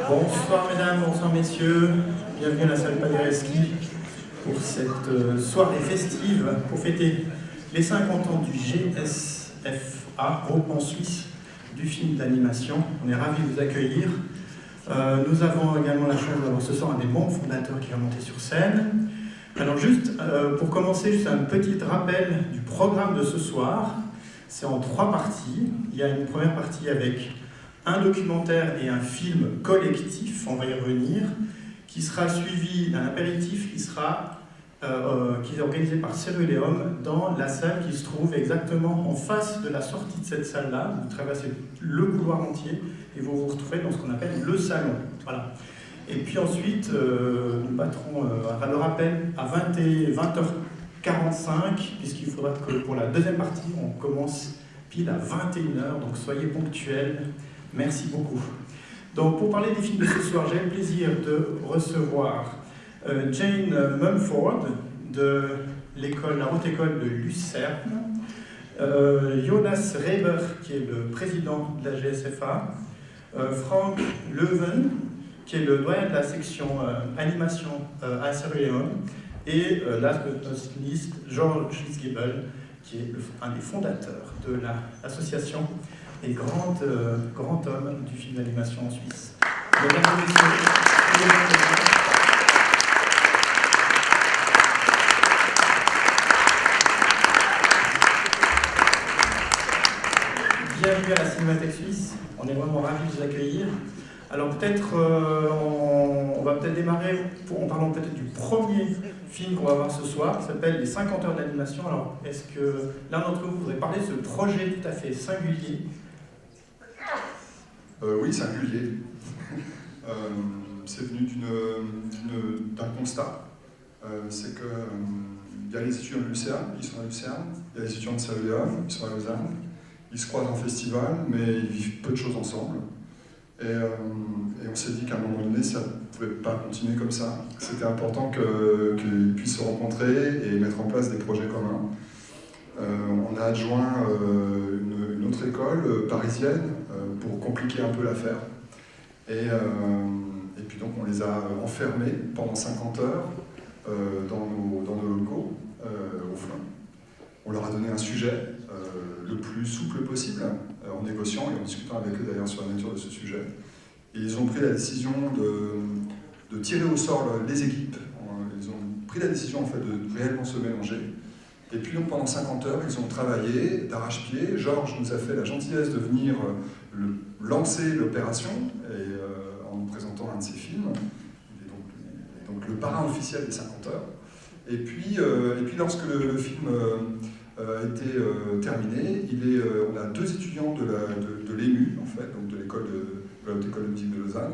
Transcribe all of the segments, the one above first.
Bonsoir mesdames, bonsoir messieurs, bienvenue à la salle Paderewski pour cette soirée festive pour fêter les 50 ans du GSFA, groupement suisse du film d'animation. On est ravis de vous accueillir. Nous avons également la chance d'avoir ce soir un des membres fondateurs qui va monter sur scène. Alors juste pour commencer, juste un petit rappel du programme de ce soir. C'est en 3 parties. Il y a une première partie avec un documentaire et un film collectif, on va y revenir, qui sera suivi d'un apéritif qui est organisé par Ceruleum dans la salle qui se trouve exactement en face de la sortie de cette salle-là. Vous traversez le couloir entier et vous vous retrouverez dans ce qu'on appelle le salon. Voilà. Et puis ensuite, nous battrons le rappel à 20h45, puisqu'il faudra que pour la deuxième partie, on commence pile à 21h, donc soyez ponctuels. Merci beaucoup. Donc pour parler des films de ce soir, j'ai le plaisir de recevoir Jane Mumford de la Haute École de Lucerne, Jonas Reber qui est le président de la GSFA, Frank Leuven qui est le doyen de la section animation à Ceruleum, et last but not least, George Schlitzgebel qui est un des fondateurs de l'association et grand homme du film d'animation en Suisse. Mesdames et messieurs, bienvenue à la Cinémathèque Suisse, on est vraiment ravis de vous accueillir. Alors peut-être, on va peut-être démarrer en parlant peut-être du premier film qu'on va voir ce soir, qui s'appelle Les 50 heures d'animation. Alors est-ce que l'un d'entre vous voudrait parler de ce projet tout à fait singulier? Oui, singulier. C'est venu d'un constat. C'est qu'il y a les étudiants de Lucerne, ils sont à Lucerne, il y a les étudiants de Ceruleum, ils sont à Lausanne. Ils se croisent en festival, mais ils vivent peu de choses ensemble. Et on s'est dit qu'à un moment donné, ça ne pouvait pas continuer comme ça. C'était important qu'ils puissent se rencontrer et mettre en place des projets communs. On a adjoint une autre école parisienne pour compliquer un peu l'affaire. Et puis donc on les a enfermés pendant 50 heures dans nos locaux au flanc. On leur a donné un sujet le plus souple possible, en négociant et en discutant avec eux d'ailleurs sur la nature de ce sujet. Et ils ont pris la décision de tirer au sort les équipes. Ils ont pris la décision en fait de réellement se mélanger. Et puis donc pendant 50 heures, ils ont travaillé d'arrache-pied. Georges nous a fait la gentillesse de venir lancer l'opération en nous présentant un de ses films. Il est donc le parrain officiel des 50 heures. Et puis lorsque le film a été terminé, on a 2 étudiants de l'EMU, en fait, donc de la Haute École de musique de Lausanne,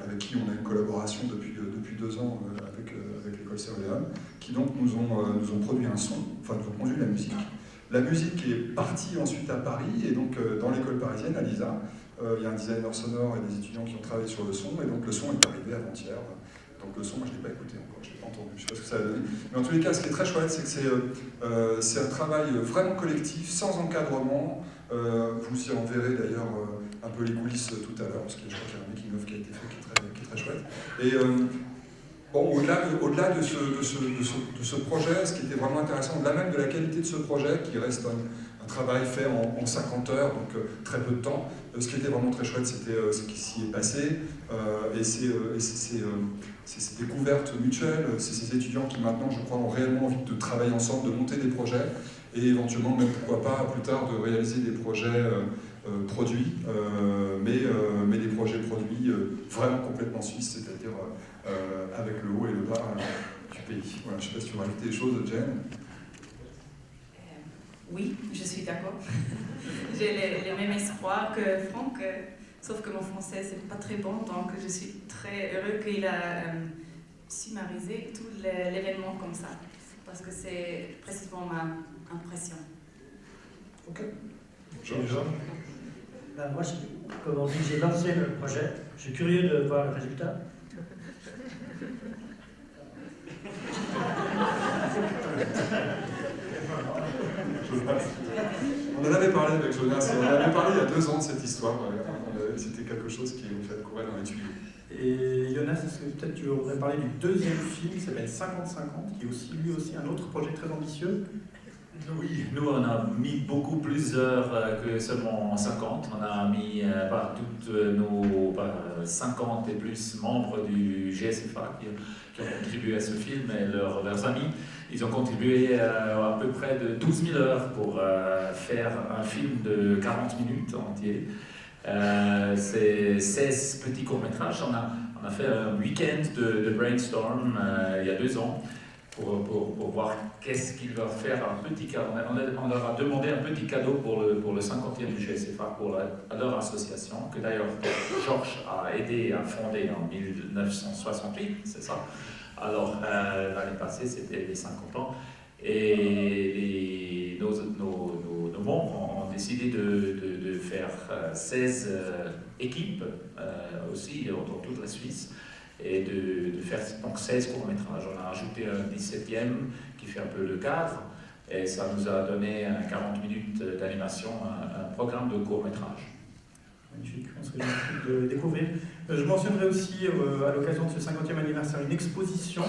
avec qui on a une collaboration depuis 2 ans avec l'école Ceruleum, qui donc nous ont produit un son, enfin nous ont conduit la musique. La musique est partie ensuite à Paris, et donc dans l'école parisienne, à l'ISA, il y a un designer sonore et des étudiants qui ont travaillé sur le son, et donc le son est arrivé avant-hier. Donc le son, moi je ne l'ai pas écouté encore, je ne l'ai pas entendu, je ne sais pas ce que ça a donné. Mais en tous les cas, ce qui est très chouette, c'est que c'est un travail vraiment collectif, sans encadrement. Vous y en verrez d'ailleurs un peu les coulisses tout à l'heure, parce que je crois qu'il y a un making-of qui a été fait qui est très chouette. Et bon, au-delà de ce projet, ce qui était vraiment intéressant, au-delà même de la qualité de ce projet, qui reste un travail fait en 50 heures, donc très peu de temps, ce qui était vraiment très chouette, c'était ce qui s'y est passé, et ces découvertes mutuelles, c'est ces étudiants qui maintenant, je crois, ont réellement envie de travailler ensemble, de monter des projets, et éventuellement, même pourquoi pas, plus tard, de réaliser des projets produits, mais des projets produits vraiment complètement suisses, c'est-à-dire avec le haut et le bas du pays. Voilà, je ne sais pas si tu veux rajouter des choses, Jane. Oui, je suis d'accord. J'ai les mêmes espoirs que Franck, sauf que mon français c'est pas très bon, donc je suis très heureux qu'il a summarisé tout l'événement comme ça, parce que c'est précisément ma impression. Ok. Ben, moi, comme on dit, j'ai lancé le projet. Je suis curieux de voir le résultat. On en avait parlé avec Jonas, on en avait parlé il y a 2 ans de cette histoire. c'était quelque chose qui nous fait courir dans les tuyaux. Et Jonas, est-ce que peut-être tu voudrais parler du deuxième film qui s'appelle 50-50, qui est aussi, lui aussi un autre projet très ambitieux? Oui, nous on a mis beaucoup plus d'heures que seulement 50. On a mis toutes nos 50 et plus membres du GSFA qui ont contribué à ce film et leurs amis. Ils ont contribué à peu près de 12 000 heures pour faire un film de 40 minutes entier. C'est 16 petits courts-métrages. On a fait un week-end de brainstorm il y a 2 ans. Pour voir qu'est-ce qu'ils veulent faire un petit cadeau. On leur a demandé un petit cadeau pour le 50e du GSFA, à leur association, que d'ailleurs Georges a aidé à fonder en 1968, c'est ça. Alors l'année passée, c'était les 50 ans. Et nos membres ont décidé de faire 16 équipes aussi dans toute la Suisse, et de faire donc 16 courts-métrages. On a ajouté un 17e qui fait un peu le cadre, et ça nous a donné 40 minutes d'animation, un programme de court-métrage. Magnifique, on serait gentil de découvrir. Je mentionnerai aussi à l'occasion de ce 50e anniversaire une exposition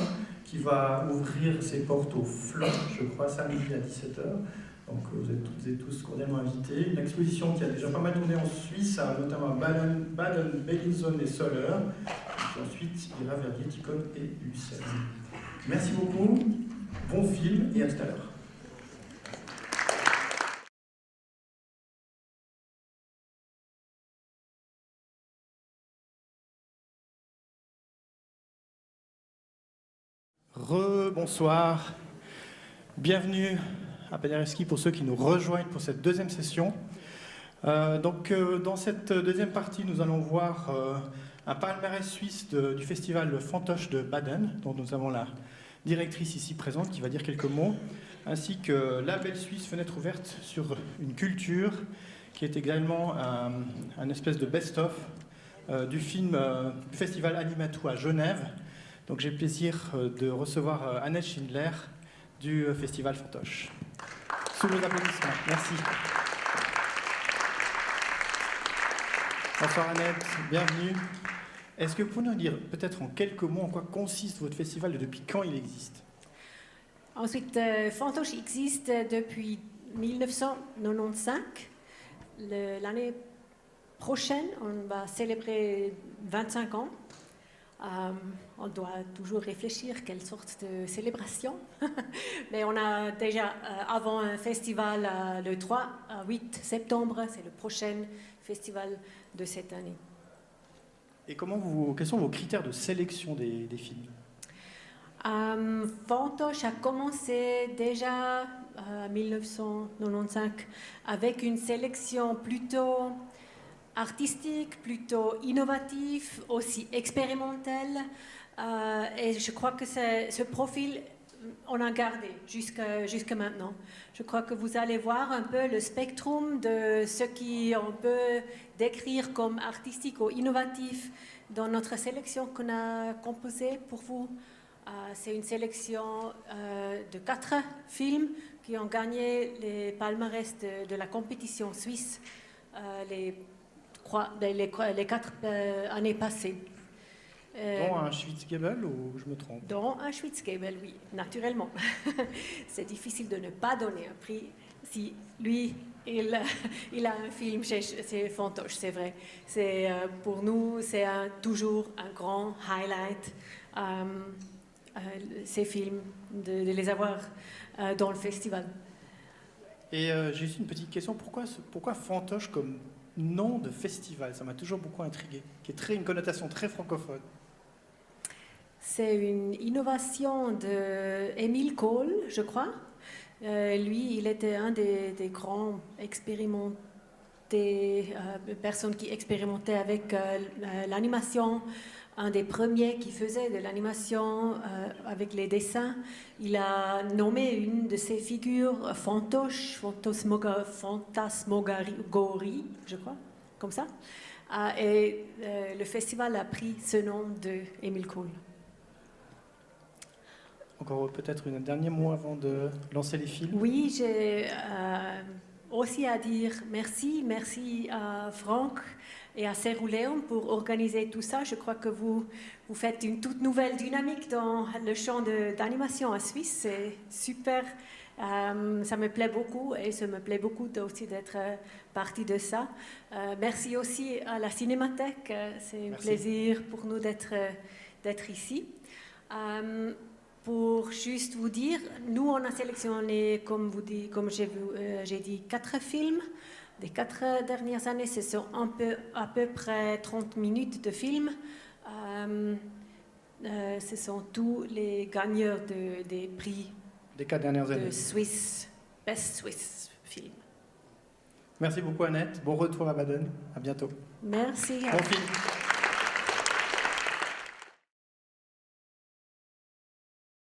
qui va ouvrir ses portes au FLOC, je crois, samedi à 17h. Donc vous êtes toutes et tous cordialement invités. Une exposition qui a déjà pas mal tourné en Suisse, notamment à Baden, Bellinzone et Soleure. Et ensuite, il ira vers Dietikon et Lucerne. Merci beaucoup, bon film et à tout à l'heure. Rebonsoir, bienvenue à Paderewski pour ceux qui nous rejoignent pour cette deuxième session. Dans cette deuxième partie, nous allons voir un palmarès suisse du festival Fantoche de Baden, dont nous avons la directrice ici présente qui va dire quelques mots, ainsi que label suisse Fenêtre ouverte sur une culture, qui est également un espèce de best-of du festival Animatou à Genève. Donc j'ai le plaisir de recevoir Annette Schindler du festival Fantoche. Sous vos applaudissements, merci. Bonsoir Annette, bienvenue. Est-ce que vous pouvez nous dire peut-être en quelques mots en quoi consiste votre festival et depuis quand il existe? Ensuite, Fantoche existe depuis 1995. L'année prochaine, on va célébrer 25 ans. On doit toujours réfléchir quelle sorte de célébration. Mais on a déjà avant un festival le 3 à 8 septembre. C'est le prochain festival de cette année. Et quels sont vos critères de sélection des films? Fantoche a commencé déjà en 1995 avec une sélection plutôt artistique, plutôt innovative, aussi expérimentale. Et je crois que ce profil, on a gardé jusqu'à maintenant. Je crois que vous allez voir un peu le spectrum de ce qu'on peut décrire comme artistique ou innovatif dans notre sélection qu'on a composée pour vous. C'est une sélection de 4 films qui ont gagné les palmarès de la compétition suisse les 4 années passées. Dont un Schwitzgebel, ou je me trompe? Dont un Schwitzgebel, oui, naturellement. C'est difficile de ne pas donner un prix si lui, il a un film chez Fantoche, c'est vrai. Pour nous, c'est toujours un grand highlight, ces films, de les avoir dans le festival. Et j'ai juste une petite question, pourquoi Fantoche comme nom de festival? Ça m'a toujours beaucoup intrigué, qui est une connotation très francophone. C'est une innovation d'Émile Cole, je crois. Lui, il était un des grands personnes qui expérimentaient avec l'animation, un des premiers qui faisait de l'animation avec les dessins. Il a nommé une de ses figures Fantoche, Fantasmagorie, je crois, comme ça. Et le festival a pris ce nom d'Émile Cole. Encore peut-être un dernier mot avant de lancer les films. Oui, aussi à dire merci à Franck et à Ceruleum pour organiser tout ça. Je crois que vous faites une toute nouvelle dynamique dans le champ d'animation en Suisse. C'est super. Ça me plaît beaucoup et ça me plaît beaucoup aussi d'être partie de ça. Merci aussi à la Cinémathèque. C'est un plaisir pour nous d'être ici. Pour juste vous dire, nous on a sélectionné, comme j'ai dit, 4 films. Des 4 dernières années, ce sont à peu près 30 minutes de films. Ce sont tous les gagneurs des prix Des 4 dernières années. de Swiss, Best Swiss Film. Merci beaucoup Annette. Bon retour à Baden. À bientôt. Merci. Bon film.